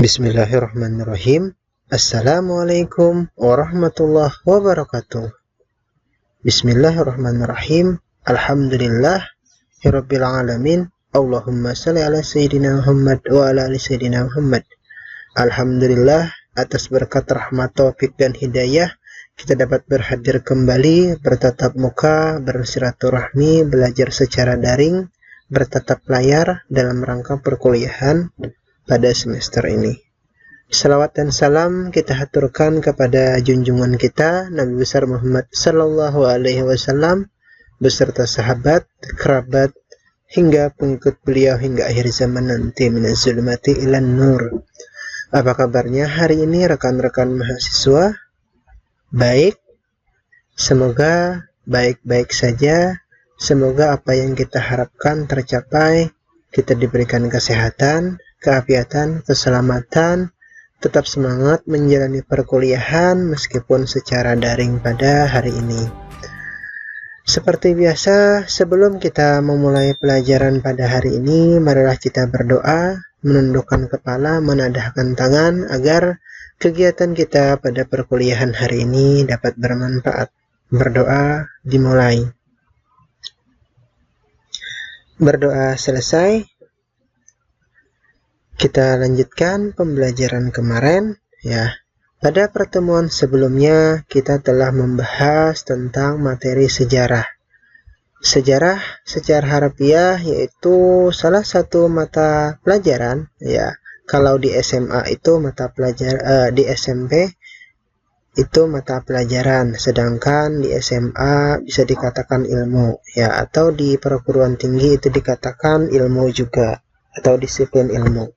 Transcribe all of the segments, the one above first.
Bismillahirrahmanirrahim. Assalamualaikum warahmatullahi wabarakatuh. Bismillahirrahmanirrahim. Alhamdulillahirabbil alamin. Allahumma shalli ala sayyidina Muhammad wa ala ali sayyidina Muhammad. Alhamdulillah, atas berkat rahmat, taufik dan hidayah kita dapat berhadir kembali, bertatap muka, bersilaturahmi, belajar secara daring, bertatap layar dalam rangka perkuliahan pada semester ini. Salawat dan salam kita haturkan kepada junjungan kita Nabi besar Muhammad sallallahu alaihi wasallam beserta sahabat, kerabat hingga pengikut beliau hingga akhir zaman nanti, minaz zulumati ilan nur. Apa kabarnya hari ini rekan-rekan mahasiswa? Baik. Semoga baik-baik saja. Semoga apa yang kita harapkan tercapai. Kita diberikan kesehatan, keafiatan, keselamatan, tetap semangat menjalani perkuliahan meskipun secara daring pada hari ini. Seperti biasa, sebelum kita memulai pelajaran pada hari ini, marilah kita berdoa, menundukkan kepala, menadahkan tangan agar kegiatan kita pada perkuliahan hari ini dapat bermanfaat. Berdoa dimulai. Berdoa selesai, kita lanjutkan pembelajaran kemarin ya. Pada pertemuan sebelumnya kita telah membahas tentang materi sejarah. Sejarah secara harfiah yaitu salah satu mata pelajaran ya. Kalau di SMA itu mata pelajaran, di SMP itu mata pelajaran, sedangkan di SMA bisa dikatakan ilmu ya, atau di perguruan tinggi itu dikatakan ilmu juga atau disiplin ilmu.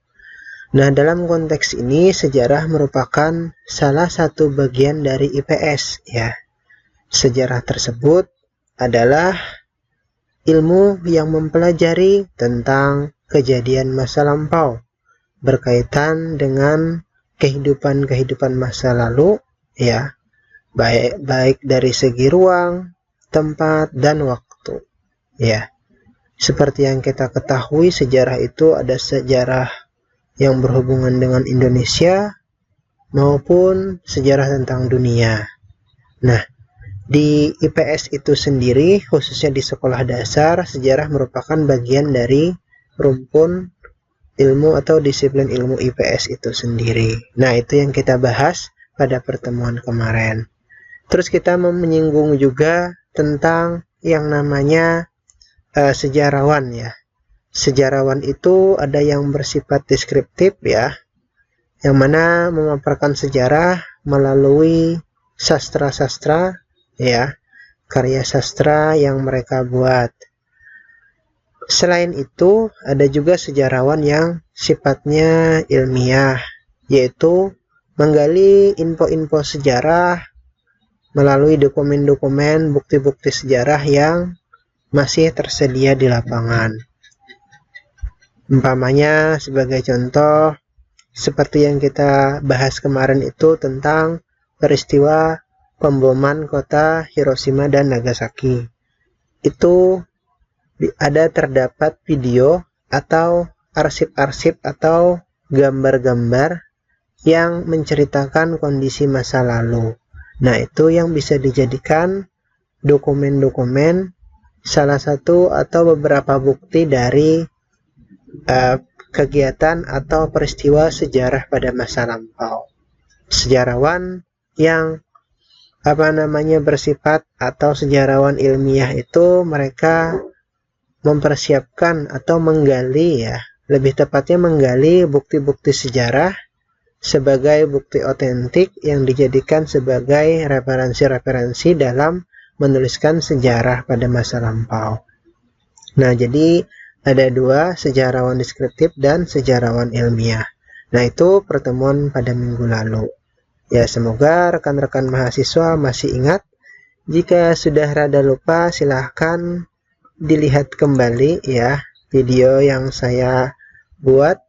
Nah, dalam konteks ini sejarah merupakan salah satu bagian dari IPS ya. Sejarah tersebut adalah ilmu yang mempelajari tentang kejadian masa lampau berkaitan dengan kehidupan masa lalu ya, baik dari segi ruang, tempat, dan waktu ya. Seperti yang kita ketahui, sejarah itu ada sejarah yang berhubungan dengan Indonesia maupun sejarah tentang dunia. Nah, di IPS itu sendiri, khususnya di sekolah dasar, sejarah merupakan bagian dari rumpun ilmu atau disiplin ilmu IPS itu sendiri. Nah, itu yang kita bahas pada pertemuan kemarin. Terus kita menyinggung juga tentang yang namanya sejarawan ya. Sejarawan itu ada yang bersifat deskriptif ya, yang mana memaparkan sejarah melalui sastra-sastra ya, karya sastra yang mereka buat. Selain itu ada juga sejarawan yang sifatnya ilmiah, yaitu menggali info-info sejarah melalui dokumen-dokumen, bukti-bukti sejarah yang masih tersedia di lapangan. Umpamanya sebagai contoh, seperti yang kita bahas kemarin itu tentang peristiwa pemboman kota Hiroshima dan Nagasaki. Itu terdapat video atau arsip-arsip atau gambar-gambar yang menceritakan kondisi masa lalu. Nah, itu yang bisa dijadikan dokumen-dokumen, salah satu atau beberapa bukti dari kegiatan atau peristiwa sejarah pada masa lampau. Sejarawan yang bersifat atau sejarawan ilmiah itu mereka mempersiapkan atau menggali ya, lebih tepatnya menggali bukti-bukti sejarah sebagai bukti otentik yang dijadikan sebagai referensi-referensi dalam menuliskan sejarah pada masa lampau. Nah, jadi ada dua, sejarawan deskriptif dan sejarawan ilmiah. Nah, itu pertemuan pada minggu lalu. Ya, semoga rekan-rekan mahasiswa masih ingat. Jika sudah rada lupa, silahkan dilihat kembali ya video yang saya buat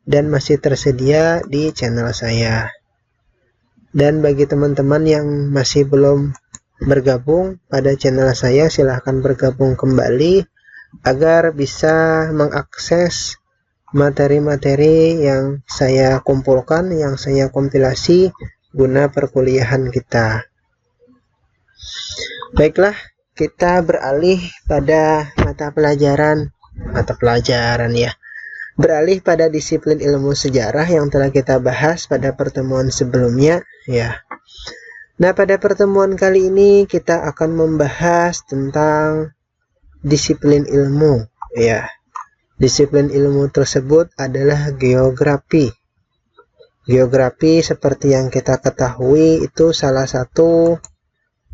dan masih tersedia di channel saya. Dan bagi teman-teman yang masih belum bergabung pada channel saya, silahkan bergabung kembali agar bisa mengakses materi-materi yang saya kumpulkan, yang saya kompilasi guna perkuliahan kita. Baiklah, kita beralih pada beralih pada disiplin ilmu sejarah yang telah kita bahas pada pertemuan sebelumnya ya. Nah, pada pertemuan kali ini kita akan membahas tentang disiplin ilmu ya. Disiplin ilmu tersebut adalah geografi. Geografi seperti yang kita ketahui itu salah satu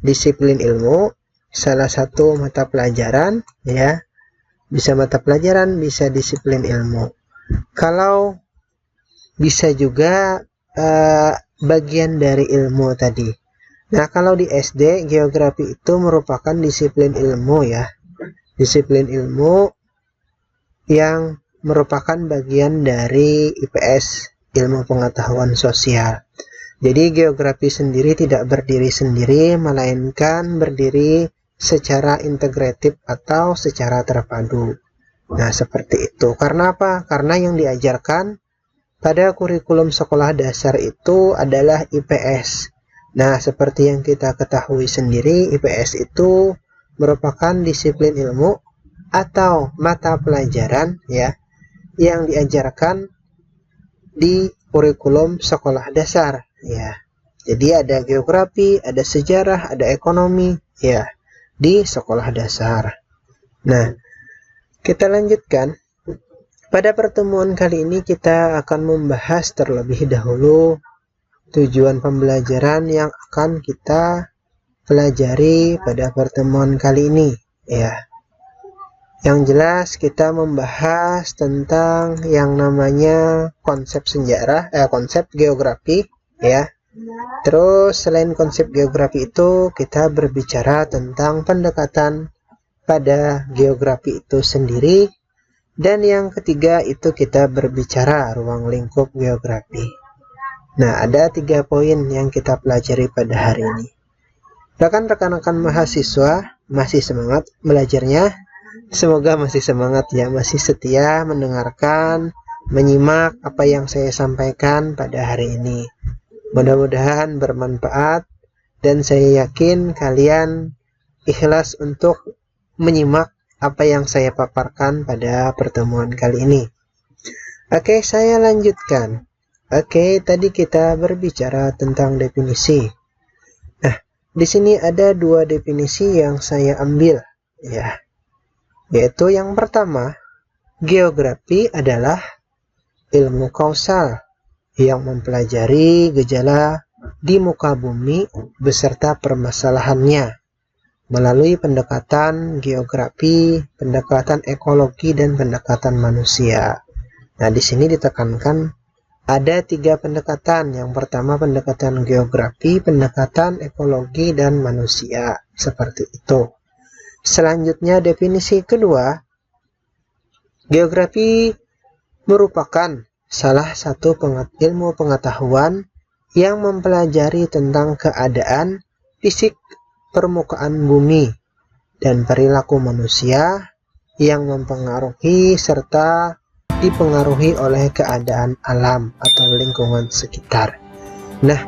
disiplin ilmu, salah satu mata pelajaran ya. Bisa mata pelajaran, bisa disiplin ilmu. Kalau bisa juga bagian dari ilmu tadi. Nah, kalau di SD, geografi itu merupakan disiplin ilmu ya. Disiplin ilmu yang merupakan bagian dari IPS, ilmu pengetahuan sosial. Jadi geografi sendiri tidak berdiri sendiri, melainkan berdiri secara integratif atau secara terpadu. Nah, seperti itu. Karena apa? Karena yang diajarkan pada kurikulum sekolah dasar itu adalah IPS. Nah, seperti yang kita ketahui sendiri, IPS itu merupakan disiplin ilmu atau mata pelajaran ya yang diajarkan di kurikulum sekolah dasar ya. Jadi ada geografi, ada sejarah, ada ekonomi ya di sekolah dasar. Nah, kita lanjutkan. Pada pertemuan kali ini kita akan membahas terlebih dahulu tujuan pembelajaran yang akan kita pelajari pada pertemuan kali ini ya. Yang jelas kita membahas tentang yang namanya konsep sejarah, konsep geografi ya. Terus selain konsep geografi itu kita berbicara tentang pendekatan pada geografi itu sendiri. Dan yang ketiga itu kita berbicara ruang lingkup geografi. Nah, ada 3 poin yang kita pelajari pada hari ini. Rekan-rekan mahasiswa masih semangat belajarnya? Semoga masih semangat ya, masih setia mendengarkan, menyimak apa yang saya sampaikan pada hari ini. Mudah-mudahan bermanfaat dan saya yakin kalian ikhlas untuk menyimak apa yang saya paparkan pada pertemuan kali ini. Oke, saya lanjutkan. Oke, tadi kita berbicara tentang definisi. Nah, di sini ada 2 definisi yang saya ambil ya. Yaitu yang pertama, geografi adalah ilmu kausal yang mempelajari gejala di muka bumi beserta permasalahannya melalui pendekatan geografi, pendekatan ekologi, dan pendekatan manusia. Nah, di sini ditekankan ada 3 pendekatan. Yang pertama pendekatan geografi, pendekatan ekologi, dan manusia. Seperti itu. Selanjutnya definisi kedua, geografi merupakan salah satu ilmu pengetahuan yang mempelajari tentang keadaan fisik permukaan bumi dan perilaku manusia yang mempengaruhi serta dipengaruhi oleh keadaan alam atau lingkungan sekitar. Nah,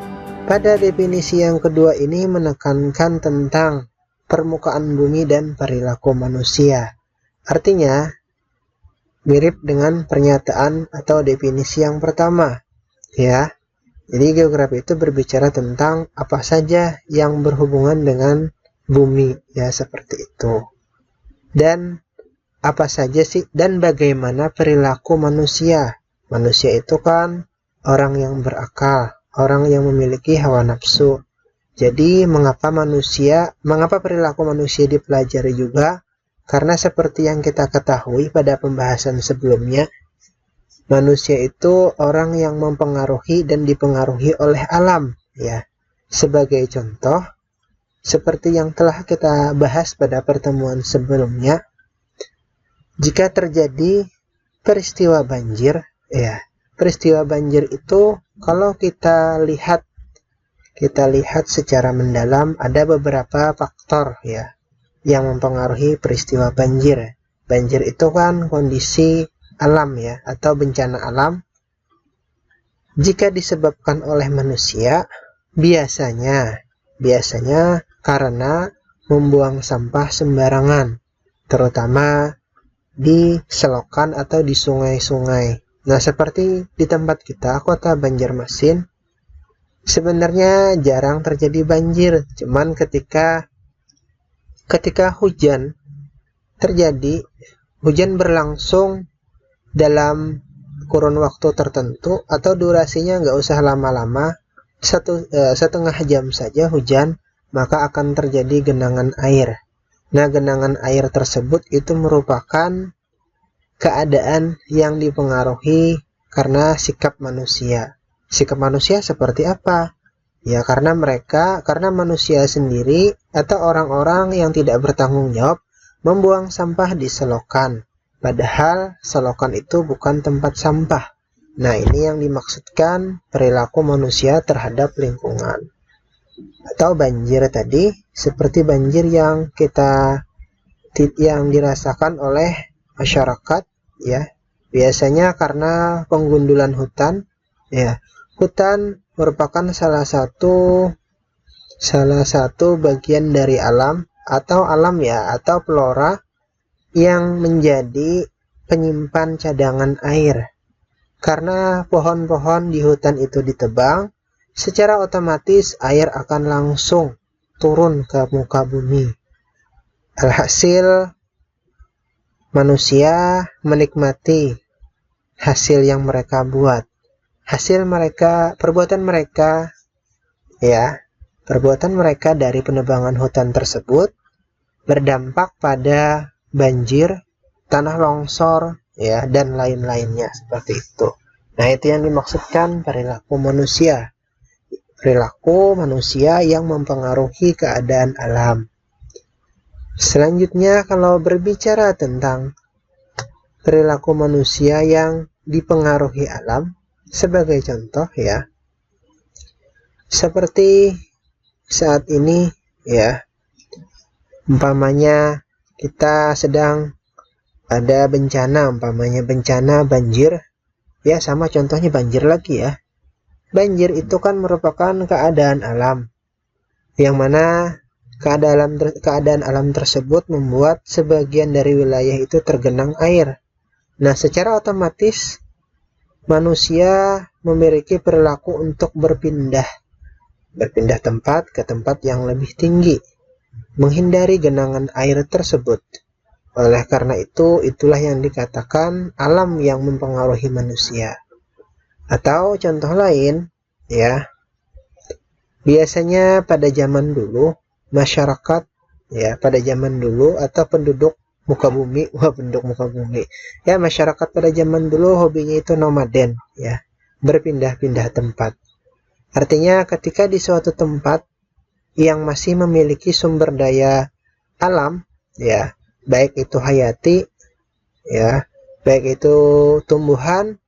pada definisi yang kedua ini menekankan tentang permukaan bumi dan perilaku manusia. Artinya, mirip dengan pernyataan atau definisi yang pertama, ya. Jadi geografi itu berbicara tentang apa saja yang berhubungan dengan bumi, ya seperti itu. Dan apa saja sih dan bagaimana perilaku manusia? Manusia itu kan orang yang berakal, orang yang memiliki hawa nafsu. Jadi mengapa perilaku manusia dipelajari juga? Karena seperti yang kita ketahui pada pembahasan sebelumnya, manusia itu orang yang mempengaruhi dan dipengaruhi oleh alam, ya. Sebagai contoh, seperti yang telah kita bahas pada pertemuan sebelumnya, jika terjadi peristiwa banjir, ya, peristiwa banjir itu kalau kita lihat secara mendalam ada beberapa faktor, ya, yang mempengaruhi peristiwa banjir. Banjir itu kan kondisi alam ya, atau bencana alam jika disebabkan oleh manusia, biasanya karena membuang sampah sembarangan, terutama di selokan atau di sungai-sungai. Nah, seperti di tempat kita, kota Banjarmasin, sebenarnya jarang terjadi banjir, cuman ketika hujan terjadi, hujan berlangsung dalam kurun waktu tertentu atau durasinya nggak usah lama-lama, setengah jam saja hujan, maka akan terjadi genangan air. Nah, genangan air tersebut itu merupakan keadaan yang dipengaruhi karena sikap manusia. Sikap manusia seperti apa? Ya, karena manusia sendiri atau orang-orang yang tidak bertanggung jawab membuang sampah di selokan. Padahal selokan itu bukan tempat sampah. Nah, ini yang dimaksudkan perilaku manusia terhadap lingkungan. Atau banjir tadi, seperti banjir yang dirasakan oleh masyarakat ya. Biasanya karena penggundulan hutan ya. Hutan merupakan salah satu bagian dari alam atau flora yang menjadi penyimpan cadangan air. Karena pohon-pohon di hutan itu ditebang, secara otomatis air akan langsung turun ke muka bumi. Alhasil, manusia menikmati hasil yang mereka buat. Perbuatan mereka dari penebangan hutan tersebut berdampak pada banjir, tanah longsor, ya, dan lain-lainnya seperti itu. Nah, itu yang dimaksudkan perilaku manusia. Perilaku manusia yang mempengaruhi keadaan alam. Selanjutnya, kalau berbicara tentang perilaku manusia yang dipengaruhi alam, sebagai contoh ya, seperti saat ini ya, umpamanya kita sedang ada bencana, bencana banjir ya, sama contohnya banjir lagi ya. Banjir itu kan merupakan keadaan alam yang mana keadaan alam tersebut membuat sebagian dari wilayah itu tergenang air. Nah, secara otomatis manusia memiliki perilaku untuk berpindah tempat ke tempat yang lebih tinggi, menghindari genangan air tersebut. Oleh karena itu, itulah yang dikatakan alam yang mempengaruhi manusia. Atau contoh lain, ya, biasanya pada zaman dulu, masyarakat, ya, atau penduduk muka bumi, ya, masyarakat pada zaman dulu hobinya itu nomaden, ya, berpindah-pindah tempat. Artinya ketika di suatu tempat yang masih memiliki sumber daya alam, ya, baik itu hayati, ya, baik itu tumbuhan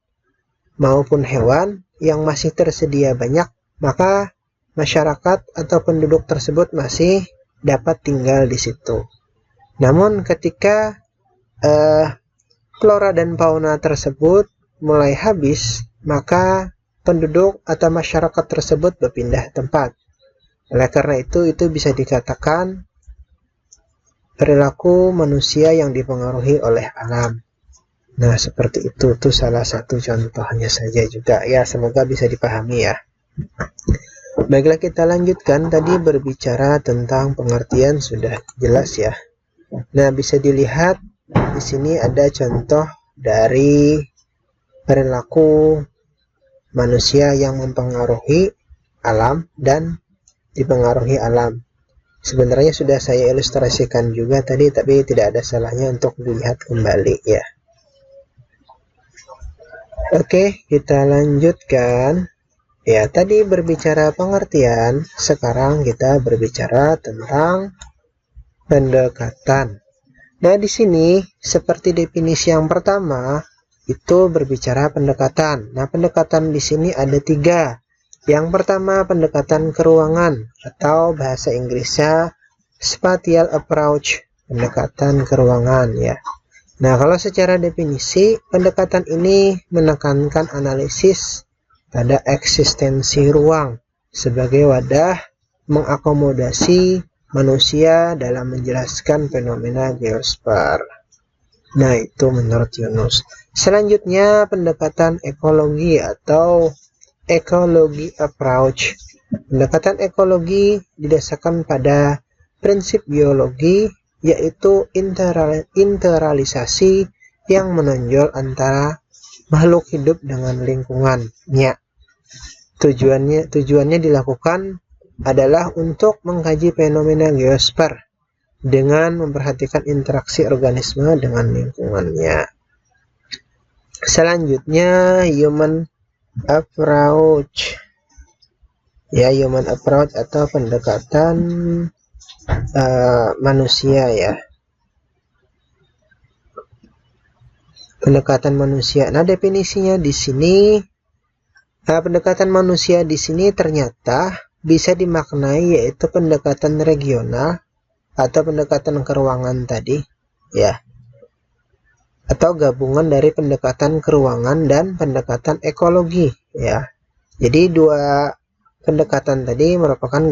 maupun hewan yang masih tersedia banyak, maka masyarakat atau penduduk tersebut masih dapat tinggal di situ. Namun ketika flora dan fauna tersebut mulai habis, maka penduduk atau masyarakat tersebut berpindah tempat. Oleh karena itu bisa dikatakan perilaku manusia yang dipengaruhi oleh alam. Nah, seperti itu tuh salah satu contohnya saja juga ya, semoga bisa dipahami ya. Baiklah, kita lanjutkan. Tadi berbicara tentang pengertian sudah jelas ya. Nah, bisa dilihat di sini ada contoh dari perilaku manusia yang mempengaruhi alam dan dipengaruhi alam. Sebenarnya sudah saya ilustrasikan juga tadi, tapi tidak ada salahnya untuk dilihat kembali ya. Oke, kita lanjutkan. Ya, tadi berbicara pengertian, sekarang kita berbicara tentang pendekatan. Nah, di sini seperti definisi yang pertama itu berbicara pendekatan. Nah, pendekatan di sini ada 3. Yang pertama, pendekatan ke ruangan atau bahasa Inggrisnya spatial approach, pendekatan ke ruangan ya. Nah, kalau secara definisi, pendekatan ini menekankan analisis pada eksistensi ruang sebagai wadah mengakomodasi manusia dalam menjelaskan fenomena geosfer. Nah, itu menurut Yunus. Selanjutnya, pendekatan ekologi atau ecology approach. Pendekatan ekologi didasarkan pada prinsip biologi, yaitu interalisasi yang menonjol antara makhluk hidup dengan lingkungannya. Tujuannya dilakukan adalah untuk mengkaji fenomena geosfer dengan memperhatikan interaksi organisme dengan lingkungannya. Selanjutnya, human approach. Ya, human approach atau pendekatan manusia ya. Pendekatan manusia. Nah, definisinya di sini, pendekatan manusia di sini ternyata bisa dimaknai yaitu pendekatan regional atau pendekatan keruangan tadi, ya. Atau gabungan dari pendekatan keruangan dan pendekatan ekologi, ya. Jadi dua pendekatan tadi merupakan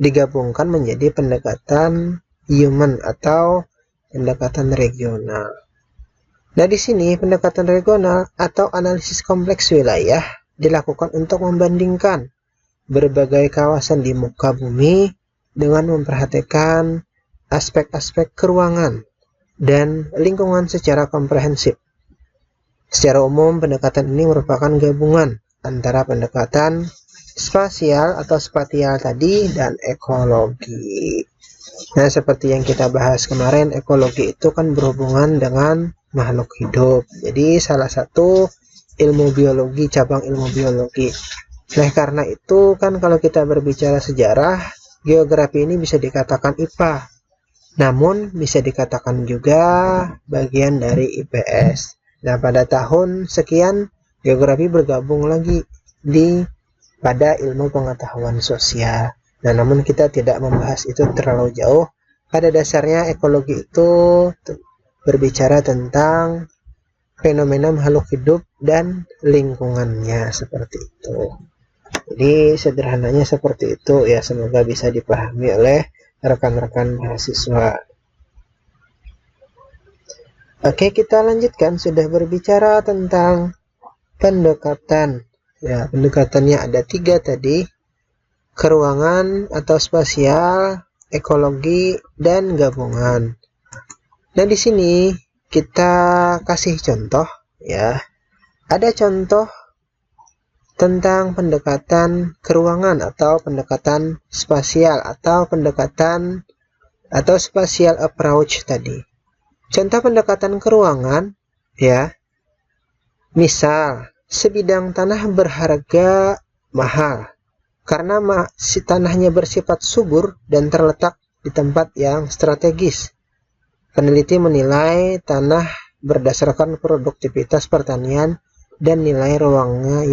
digabungkan menjadi pendekatan human atau pendekatan regional. Nah, di sini pendekatan regional atau analisis kompleks wilayah dilakukan untuk membandingkan berbagai kawasan di muka bumi dengan memperhatikan aspek-aspek keruangan dan lingkungan secara komprehensif. Secara umum, pendekatan ini merupakan gabungan antara pendekatan spasial atau spatial tadi dan ekologi. Nah, seperti yang kita bahas kemarin, ekologi itu kan berhubungan dengan makhluk hidup. Jadi salah satu ilmu biologi, cabang ilmu biologi. Nah, karena itu kan kalau kita berbicara sejarah, geografi ini bisa dikatakan IPA. Namun bisa dikatakan juga bagian dari IPS. Nah, pada tahun sekian geografi bergabung lagi pada ilmu pengetahuan sosial. Nah, namun kita tidak membahas itu terlalu jauh. Pada dasarnya ekologi itu berbicara tentang fenomena makhluk hidup dan lingkungannya seperti itu. Jadi sederhananya seperti itu ya, semoga bisa dipahami oleh rekan-rekan mahasiswa. Oke, kita lanjutkan. Sudah berbicara tentang pendekatan. Ya, pendekatannya ada 3 tadi. Keruangan atau spasial, ekologi, dan gabungan. Nah, di sini kita kasih contoh ya. Ada contoh tentang pendekatan keruangan atau pendekatan spasial atau pendekatan atau spatial approach tadi. Contoh pendekatan keruangan ya. Misal, sebidang tanah berharga mahal karena tanahnya bersifat subur dan terletak di tempat yang strategis. Peneliti menilai tanah berdasarkan produktivitas pertanian dan nilai ruangnya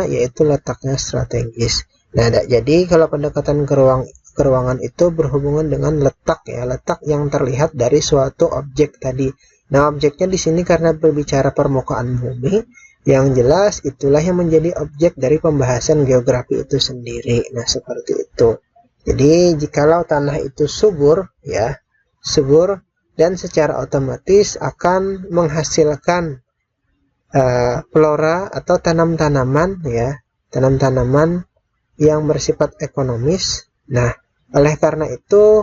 yaitu letaknya strategis. Nah, jadi kalau pendekatan keruangan itu berhubungan dengan letak ya, letak yang terlihat dari suatu objek tadi. Nah, objeknya di sini karena berbicara permukaan bumi, yang jelas itulah yang menjadi objek dari pembahasan geografi itu sendiri. Nah, seperti itu. Jadi jikalau tanah itu subur ya, subur dan secara otomatis akan menghasilkan flora atau tanam-tanaman ya, tanam-tanaman yang bersifat ekonomis. Nah, oleh karena itu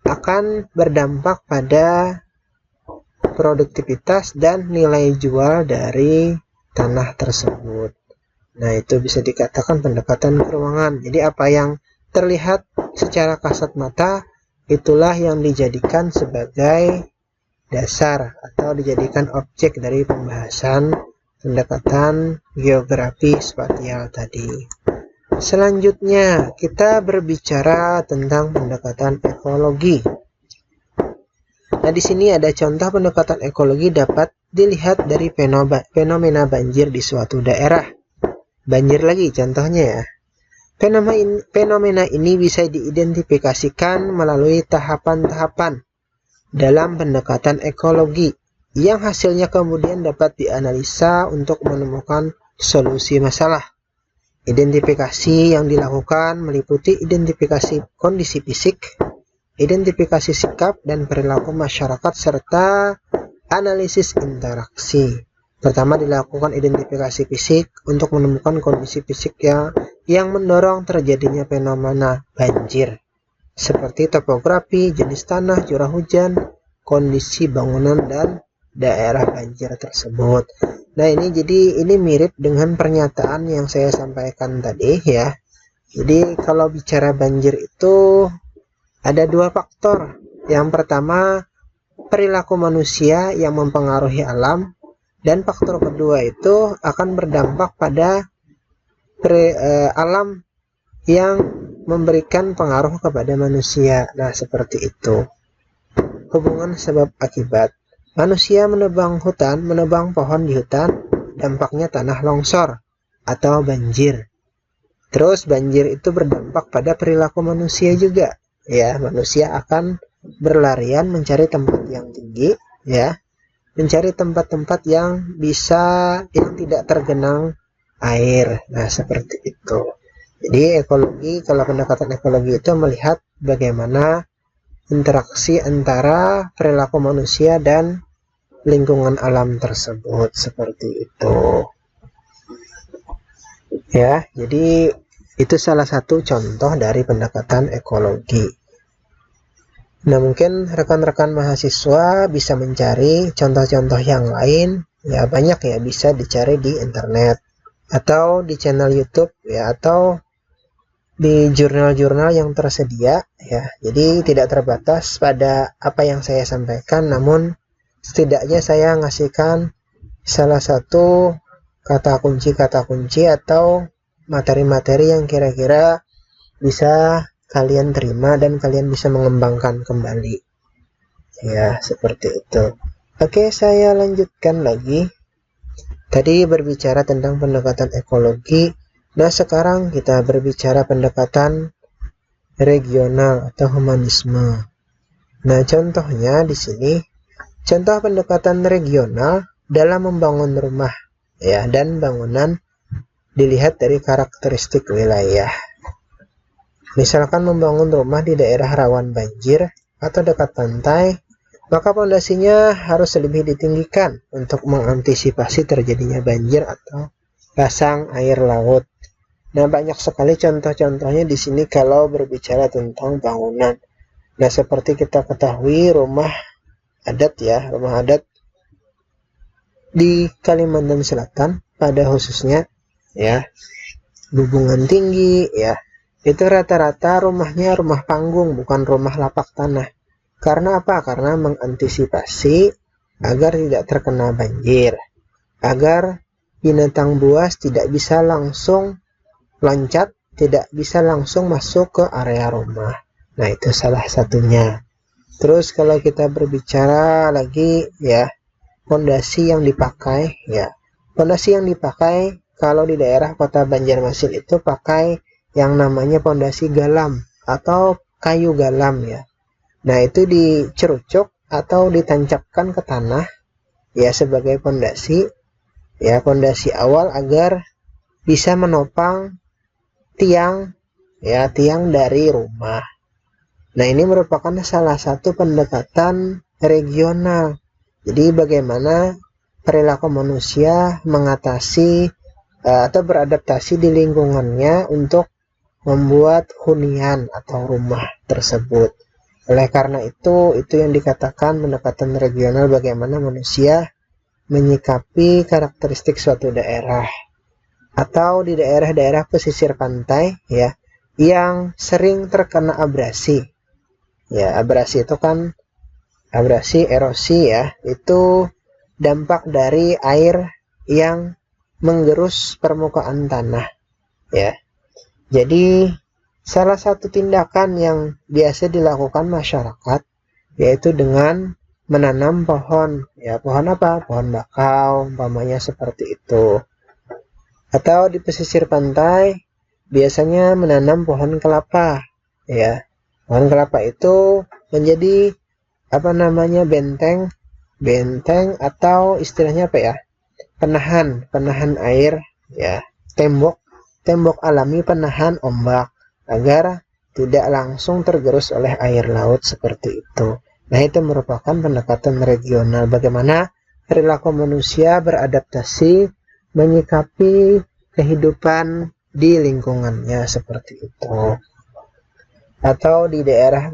akan berdampak pada produktivitas dan nilai jual dari tanah tersebut. Nah, itu bisa dikatakan pendekatan keruangan. Jadi apa yang terlihat secara kasat mata itulah yang dijadikan sebagai dasar atau dijadikan objek dari pembahasan pendekatan geografi spasial tadi. Selanjutnya kita berbicara tentang pendekatan ekologi. Nah, di sini ada contoh pendekatan ekologi dapat dilihat dari fenomena banjir di suatu daerah. Banjir lagi contohnya ya. Fenomena ini bisa diidentifikasikan melalui tahapan-tahapan dalam pendekatan ekologi yang hasilnya kemudian dapat dianalisa untuk menemukan solusi masalah. Identifikasi yang dilakukan meliputi identifikasi kondisi fisik, identifikasi sikap dan perilaku masyarakat, serta analisis interaksi. Pertama, dilakukan identifikasi fisik untuk menemukan kondisi fisik yang mendorong terjadinya fenomena banjir, seperti topografi, jenis tanah, curah hujan, kondisi bangunan, dan daerah banjir tersebut. Nah, ini mirip dengan pernyataan yang saya sampaikan tadi ya. Jadi kalau bicara banjir itu ada dua faktor. Yang pertama, perilaku manusia yang mempengaruhi alam, dan faktor kedua itu akan berdampak pada alam yang memberikan pengaruh kepada manusia. Nah, seperti itu. Hubungan sebab akibat. Manusia menebang pohon di hutan, dampaknya tanah longsor atau banjir. Terus banjir itu berdampak pada perilaku manusia juga. Ya, manusia akan berlarian mencari tempat yang tinggi, ya, mencari tempat-tempat yang tidak tergenang air. Nah, seperti itu. Jadi kalau pendekatan ekologi itu melihat bagaimana interaksi antara perilaku manusia dan lingkungan alam tersebut, seperti itu. Ya, jadi itu salah satu contoh dari pendekatan ekologi. Nah, mungkin rekan-rekan mahasiswa bisa mencari contoh-contoh yang lain. Ya, banyak ya, bisa dicari di internet atau di channel YouTube ya, atau di jurnal-jurnal yang tersedia ya. Jadi tidak terbatas pada apa yang saya sampaikan, namun setidaknya saya ngasihkan salah satu kata kunci atau materi-materi yang kira-kira bisa kalian terima dan kalian bisa mengembangkan kembali. Ya, seperti itu. Oke, saya lanjutkan lagi. Tadi berbicara tentang pendekatan ekologi. Nah, sekarang kita berbicara pendekatan regional atau humanisme. Nah, contohnya di sini, contoh pendekatan regional dalam membangun rumah ya dan bangunan dilihat dari karakteristik wilayah. Misalkan membangun rumah di daerah rawan banjir atau dekat pantai, maka pondasinya harus lebih ditinggikan untuk mengantisipasi terjadinya banjir atau pasang air laut. Nah, banyak sekali contoh-contohnya di sini kalau berbicara tentang bangunan. Nah, seperti kita ketahui rumah adat di Kalimantan Selatan pada khususnya ya, hubungan tinggi ya, itu rata-rata rumahnya rumah panggung, bukan rumah lapak tanah. Karena apa? Karena mengantisipasi agar tidak terkena banjir, agar binatang buas tidak bisa langsung loncat, tidak bisa langsung masuk ke area rumah. Nah, itu salah satunya. Terus kalau kita berbicara lagi ya, pondasi yang dipakai ya. Pondasi yang dipakai kalau di daerah Kota Banjarmasin itu pakai yang namanya pondasi galam atau kayu galam ya. Nah, itu dicerucuk atau ditancapkan ke tanah ya sebagai pondasi ya, pondasi awal agar bisa menopang tiang dari rumah. Nah, ini merupakan salah satu pendekatan regional. Jadi bagaimana perilaku manusia mengatasi atau beradaptasi di lingkungannya untuk membuat hunian atau rumah tersebut. Oleh karena itu yang dikatakan pendekatan regional, bagaimana manusia menyikapi karakteristik suatu daerah. Atau di daerah-daerah pesisir pantai ya, yang sering terkena abrasi. Ya, abrasi itu kan erosi ya, itu dampak dari air yang menggerus permukaan tanah ya. Jadi salah satu tindakan yang biasa dilakukan masyarakat yaitu dengan menanam pohon ya. Pohon apa? Pohon bakau umpamanya, seperti itu. Atau di pesisir pantai biasanya menanam pohon kelapa ya. Pohon kelapa itu menjadi apa namanya, benteng atau istilahnya apa ya, penahan air ya, tembok alami penahan ombak agar tidak langsung tergerus oleh air laut seperti itu. Nah, itu merupakan pendekatan regional, bagaimana perilaku manusia beradaptasi menyikapi kehidupan di lingkungannya seperti itu. Atau di daerah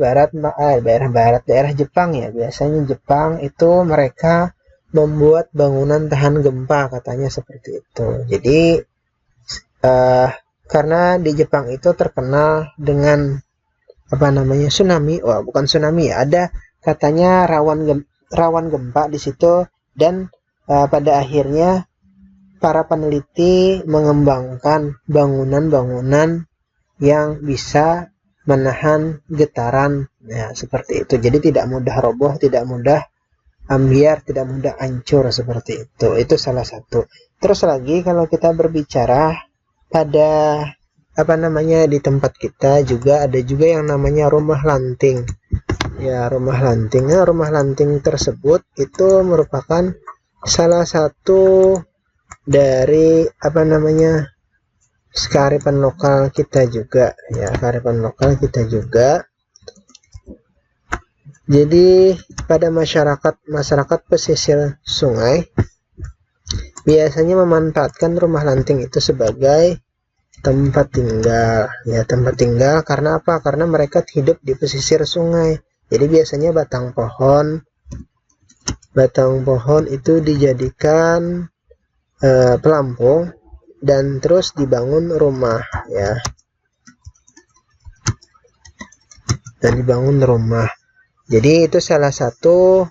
Jepang ya, biasanya Jepang itu mereka membuat bangunan tahan gempa, katanya seperti itu. Jadi karena di Jepang itu terkenal dengan apa namanya, tsunami, bukan tsunami ya, ada katanya rawan gempa di situ, dan pada akhirnya para peneliti mengembangkan bangunan-bangunan yang bisa menahan getaran ya, seperti itu. Jadi tidak mudah roboh, tidak mudah ambiar, tidak mudah hancur seperti itu. Itu salah satu. Terus lagi kalau kita berbicara pada apa namanya, di tempat kita juga ada juga yang namanya rumah lanting. Ya, rumah lanting. Nah, rumah lanting tersebut itu merupakan salah satu dari apa namanya, kearifan lokal kita juga ya, kearifan lokal kita juga. Jadi pada masyarakat pesisir sungai biasanya memanfaatkan rumah lanting itu sebagai tempat tinggal ya, tempat tinggal. Karena apa? Karena mereka hidup di pesisir sungai. Jadi biasanya batang pohon itu dijadikan pelampung dan terus dibangun rumah ya, dan dibangun rumah. Jadi itu salah satu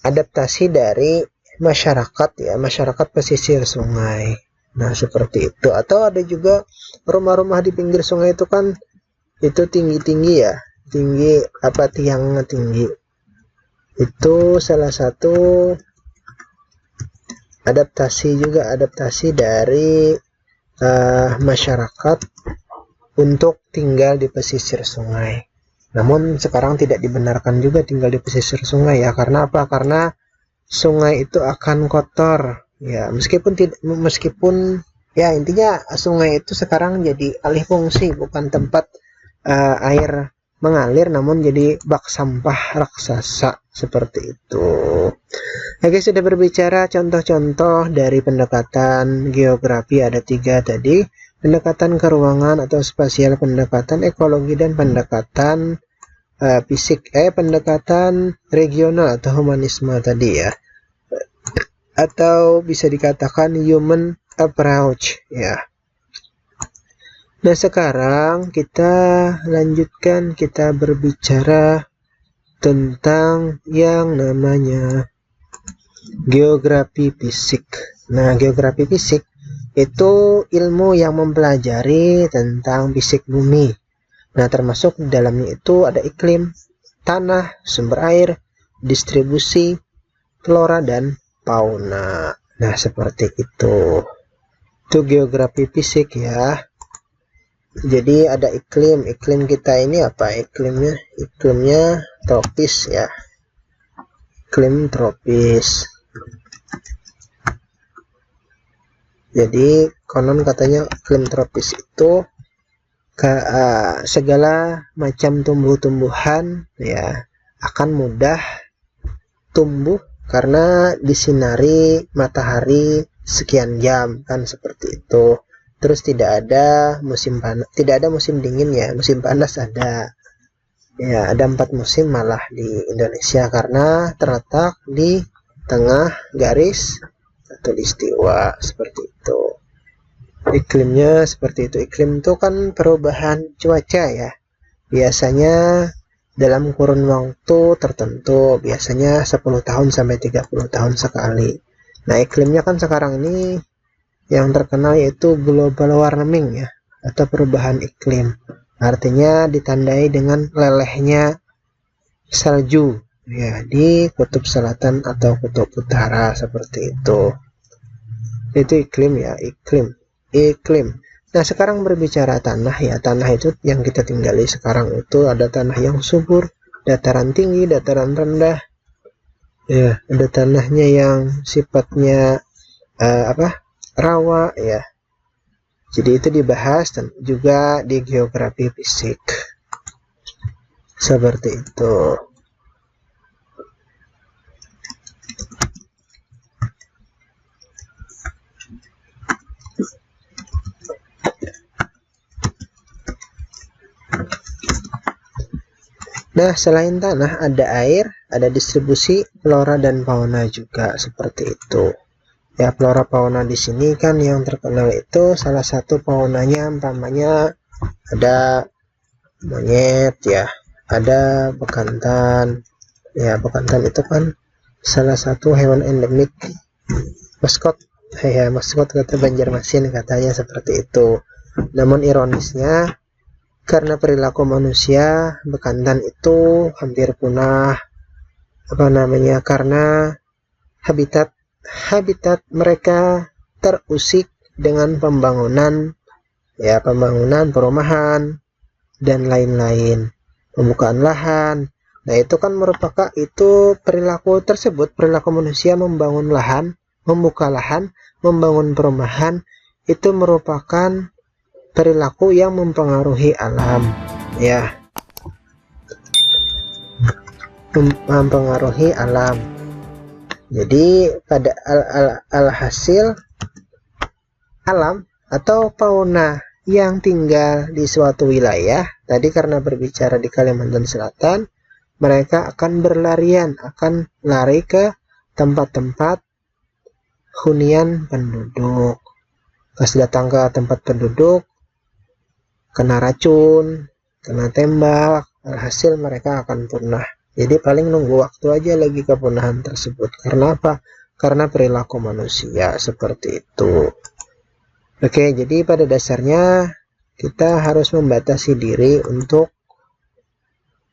adaptasi dari masyarakat ya, masyarakat pesisir sungai. Nah, seperti itu. Atau ada juga rumah-rumah di pinggir sungai itu kan itu tinggi-tinggi ya, tinggi apa, tiangnya tinggi. Itu salah satu adaptasi dari masyarakat untuk tinggal di pesisir sungai. Namun sekarang tidak dibenarkan juga tinggal di pesisir sungai ya. Karena apa? Karena sungai itu akan kotor ya, meskipun ya, intinya sungai itu sekarang jadi alih fungsi, bukan tempat air mengalir, namun jadi bak sampah raksasa seperti itu. Oke, sudah berbicara contoh-contoh dari pendekatan geografi, ada 3 tadi: pendekatan keruangan atau spasial, pendekatan ekologi, dan pendekatan pendekatan regional atau humanisme tadi ya, atau bisa dikatakan human approach ya. Nah, sekarang kita lanjutkan, kita berbicara tentang yang namanya geografi fisik. Nah, geografi fisik itu ilmu yang mempelajari tentang fisik bumi. Nah, termasuk di dalamnya itu ada iklim, tanah, sumber air, distribusi, flora, dan fauna. Nah, seperti itu. Itu geografi fisik ya. Jadi ada iklim kita ini apa iklimnya tropis ya, iklim tropis. Jadi konon katanya iklim tropis itu segala macam tumbuh-tumbuhan ya akan mudah tumbuh karena disinari matahari sekian jam kan, seperti itu. Terus tidak ada musim dingin ya, musim panas ada. Ya, ada 4 musim malah di Indonesia karena terletak di tengah garis khatulistiwa seperti itu. Iklimnya seperti itu. Iklim itu kan perubahan cuaca ya. Biasanya dalam kurun waktu tertentu, biasanya 10 tahun sampai 30 tahun sekali. Nah, iklimnya kan sekarang ini yang terkenal yaitu global warming ya, atau perubahan iklim. Artinya ditandai dengan lelehnya salju ya di kutub selatan atau kutub utara seperti itu. Itu iklim ya, iklim. Nah, sekarang berbicara tanah ya. Tanah itu yang kita tinggali sekarang itu ada tanah yang subur, dataran tinggi, dataran rendah. Ya, ada tanahnya yang sifatnya rawa ya. Jadi itu dibahas dan juga di geografi fisik. Seperti itu. Nah, selain tanah, ada air, ada distribusi flora dan fauna juga seperti itu. Ya, flora fauna di sini kan yang terkenal itu salah satu faunanya umpamanya ada monyet ya, ada bekantan. Ya, bekantan itu kan salah satu hewan endemik maskot. Ya, maskot kata Banjarmasin katanya seperti itu. Namun ironisnya karena perilaku manusia, bekantan itu hampir punah. Karena habitat mereka terusik dengan pembangunan perumahan dan lain-lain, pembukaan lahan. Nah, itu kan merupakan perilaku tersebut, perilaku manusia membangun lahan, membuka lahan, membangun perumahan, itu merupakan perilaku yang mempengaruhi alam ya, mempengaruhi alam. Jadi pada alhasil alam atau fauna yang tinggal di suatu wilayah tadi, karena berbicara di Kalimantan Selatan, mereka akan berlarian, akan lari ke tempat-tempat hunian penduduk. Pas datang ke tempat penduduk, kena racun, kena tembak, alhasil mereka akan punah. Jadi paling nunggu waktu aja lagi kepunahan tersebut. Karena apa? Karena perilaku manusia seperti itu. Oke, jadi pada dasarnya kita harus membatasi diri untuk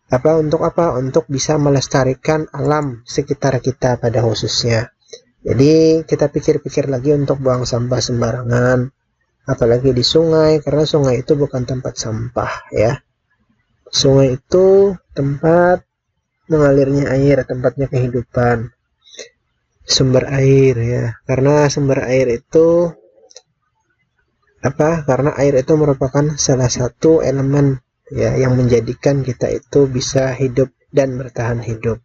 Untuk bisa melestarikan alam sekitar kita pada khususnya. Jadi kita pikir-pikir lagi untuk buang sampah sembarangan, apalagi di sungai, karena sungai itu bukan tempat sampah ya. Sungai itu tempat mengalirnya air, tempatnya kehidupan, sumber air ya. Karena sumber air itu karena air itu merupakan salah satu elemen ya yang menjadikan kita itu bisa hidup dan bertahan hidup,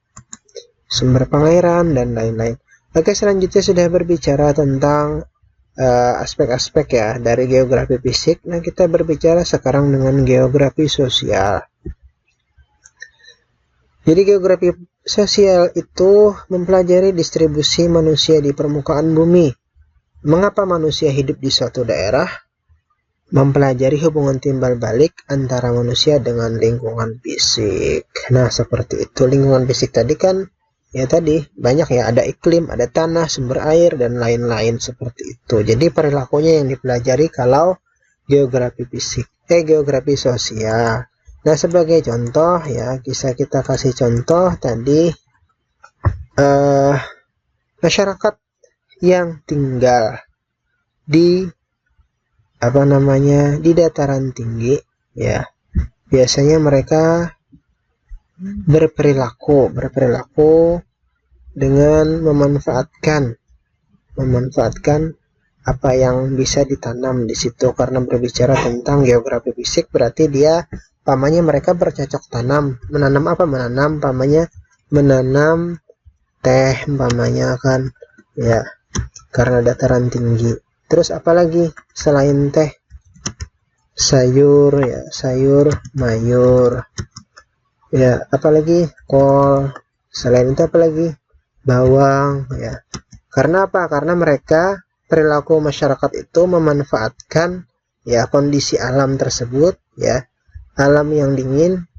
sumber pengairan dan lain-lain. Oke, selanjutnya sudah berbicara tentang aspek-aspek ya dari geografi fisik. Nah, kita berbicara sekarang dengan geografi sosial. Jadi geografi sosial itu mempelajari distribusi manusia di permukaan bumi. Mengapa manusia hidup di suatu daerah? Mempelajari hubungan timbal balik antara manusia dengan lingkungan fisik. Nah, seperti itu. Lingkungan fisik tadi kan ya tadi banyak ya, ada iklim, ada tanah, sumber air dan lain-lain seperti itu. Jadi perilakunya yang dipelajari kalau geografi fisik, geografi sosial. Nah, sebagai contoh ya, bisa kita kasih contoh tadi masyarakat yang tinggal di di dataran tinggi ya. Biasanya mereka berperilaku dengan memanfaatkan apa yang bisa ditanam di situ. Karena berbicara tentang geografi fisik berarti dia mereka bercocok tanam, menanam teh kan ya, karena dataran tinggi. Terus apalagi selain teh, sayur mayur ya, apalagi kol, selain itu apalagi bawang ya. Karena apa? Karena mereka perilaku masyarakat itu memanfaatkan ya kondisi alam tersebut ya, alam yang dingin,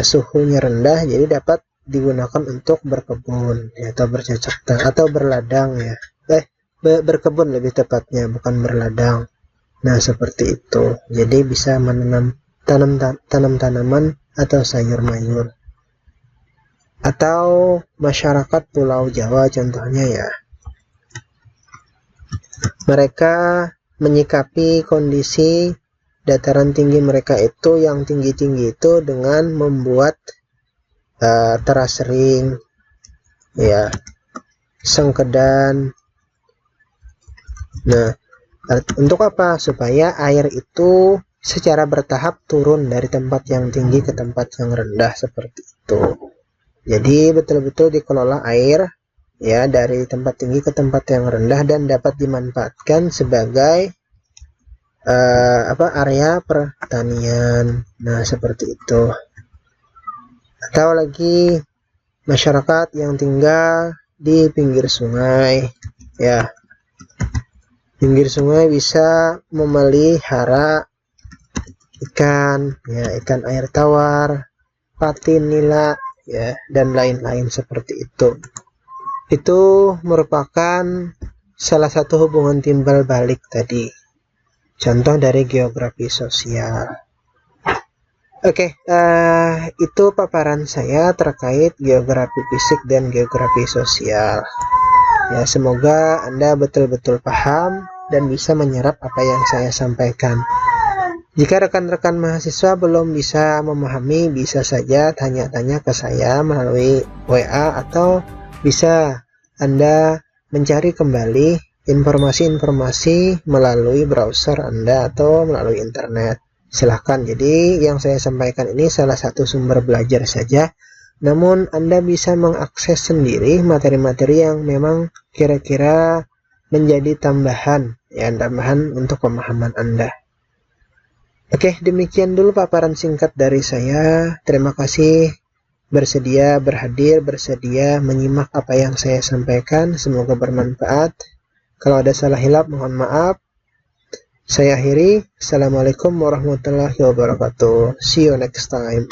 suhunya rendah, jadi dapat digunakan untuk berkebun ya, atau bercocok atau berladang ya, berkebun lebih tepatnya, bukan berladang. Nah, seperti itu. Jadi bisa menanam tanaman atau sayur mayur. Atau masyarakat Pulau Jawa contohnya ya, mereka menyikapi kondisi dataran tinggi mereka itu yang tinggi-tinggi itu dengan membuat teras ring, ya, sengkedan. Nah, untuk apa? Supaya air itu secara bertahap turun dari tempat yang tinggi ke tempat yang rendah seperti itu. Jadi betul-betul dikelola air ya dari tempat tinggi ke tempat yang rendah dan dapat dimanfaatkan sebagai area pertanian. Nah, seperti itu. Atau lagi masyarakat yang tinggal di pinggir sungai, ya. Pinggir sungai bisa memelihara ikan, ya, ikan air tawar, patin nila, ya, dan lain-lain seperti itu. Itu merupakan salah satu hubungan timbal balik tadi. Contoh dari geografi sosial. Oke, itu paparan saya terkait geografi fisik dan geografi sosial. Ya, semoga Anda betul-betul paham dan bisa menyerap apa yang saya sampaikan. Jika rekan-rekan mahasiswa belum bisa memahami, bisa saja tanya-tanya ke saya melalui WA atau bisa Anda mencari kembali informasi-informasi melalui browser Anda atau melalui internet. Silahkan. Jadi yang saya sampaikan ini salah satu sumber belajar saja. Namun Anda bisa mengakses sendiri materi-materi yang memang kira-kira menjadi tambahan untuk pemahaman Anda. Oke, demikian dulu paparan singkat dari saya. Terima kasih bersedia berhadir, bersedia menyimak apa yang saya sampaikan. Semoga bermanfaat. Kalau ada salah hilap, mohon maaf. Saya akhiri. Assalamualaikum warahmatullahi wabarakatuh. See you next time.